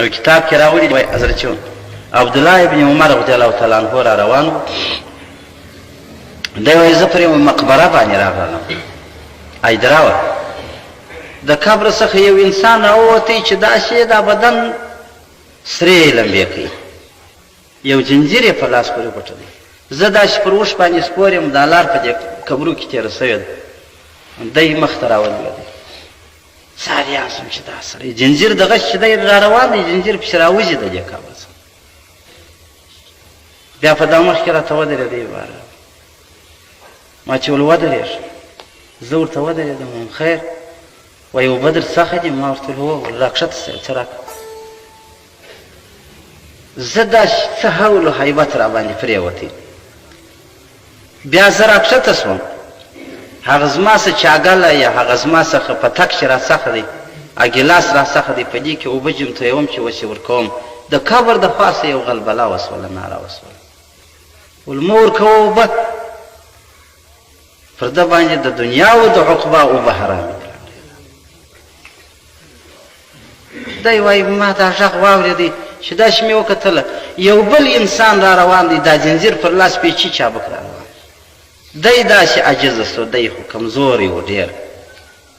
نو کتاب کې راغلي وای حضرت عبدالله ابن عمر رضی الله تعالی عنہ را روان و دی وای زه پر یوه مقبره باندې راغلم ایدرا وه د قبر څخه یو انسان راووتی چې داسې دا بدن سرې لمبې کوي یو جنجیر یې په لاس پورې پټوي زه داسې پر اوښ باندې سپور یم دا لار په دې قبرو کې تېره سوې ده دی مخ ته راولوېدی ساریان سوم چې دا سړی جنجیر دغه چې دی را روان دی جنجیر پسې راوځي د دې قبر څخه بیا په دا مخ کې راته ودرېدی باره ما چې ول ودرېږه زه ورته ودرېدم خیر وایي اوبه در څخه دي ما ورته وویل هو راکښته سه څه راکړه زه داسې څه حول و هیبت را باندې پرېوتی بیا زه راکښته سوم هغه زما څه چاګله یا هغه زما څخه په تک چې راڅخه دی ګیلاس راڅخه دی په دې کې اوبه جم تویوم چې وسې ورکوم د قبر د پاسه یو غلبله وسوله ناره وسوله ول مه ورکوه اوبه پر ده باندې د دنیا او د عقبا اوبه حرامې دي دی وایي ما دا غږ واورېدی چې داسې مې وکتله یو بل انسان را روان دی دا زنځیر پر لاس پیچي چابک را روان دی داسې عجزه سو دی خو کمزوری و ډېر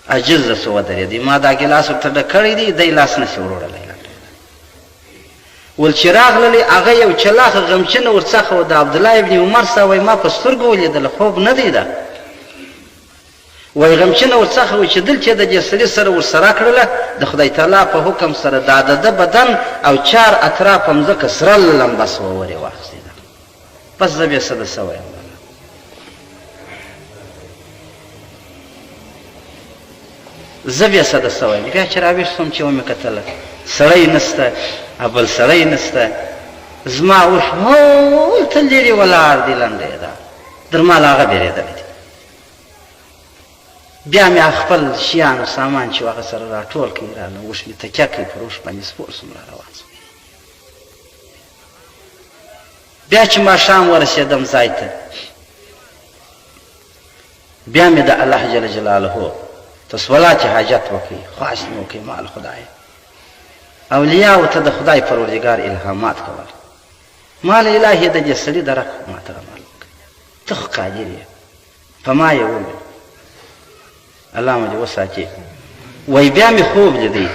عجزه سو ودرېدی ما دا ګیلاس ورته ډک کړی دی دی لاس نشي وروړلی ول چې راغللې هغه یو چلاخه غمچنه ورڅخه و د عبدالله ابن عمر سه وایي ما په سترګو ولیدله خوب نه دی ده وایي غمچنه ورڅخه و چې دلته د دې سړي سره ورسره کړله د خدای تعالی په حکم سره دا د ده بدن او چار اطراف مځکه سره لمبه سوه ورې واخیستېده بس زه بې څه د څه وایم زه بیا څه د څه وایم بیا چې راویښ سوم چې ومې کتله سړی نسته بل سړی نسته زما اوښ هلته لرې ولاړ دی لنډی ده در مال هغه بېرېدلی دی بیا مې خپل شیان و سامان چې هغه سره راټول کړي رانه اوښ مې تکیه کړي پر اوښ باندې سپور سوم را روان سوم بیا چې ماښام ورسېدم ځای ته بیا مې د الله جل جلاله تسولات حاجت وکړي خواست مې وکړي مال خدای اولیاو ته د خدای پروردګار الهامات کول مال الهي د دې سړي درک ما ته رامعلوم کړي ته خو قادر یې په ما یې وویل الله مو دې وساتي وایي بیا مې خوب لیدی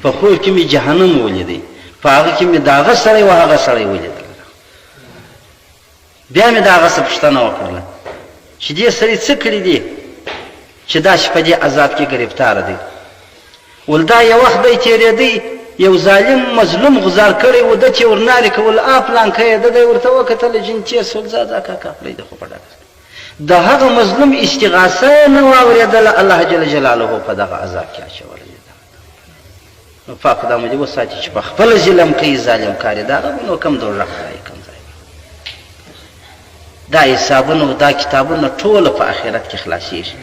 په خوب کې مې جهنم ولیدی په هغه کې مې د هغه سړی و هغه سړی ولیدل بیا مې د هغه څه پوښتنه وکړله چې دې سړي څه کړي دي چې داسې په دې عذاب کې ګرفتاره دی ول دا یو وخت دی تېرېدی یو ظالم مظلوم غزار کړی و ده چې ورنارې کول پلانکه یې ده دی ورته وکتله جنتې سول زاده کاکا پرېږده خو په ډاګه د هغه مظلوم استغاثه نه واورېدله الله جل جلاله په دغه عذاب کې اچولی ده نو پاک خدا مو دې وساتي چې په خپله ظلم کوي ظالم کار یې د هغه نو کم دوژخ دی کم ځای دا حسابونه دا کتابونه ټوله په آخرت کې خلاصېږي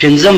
پنځم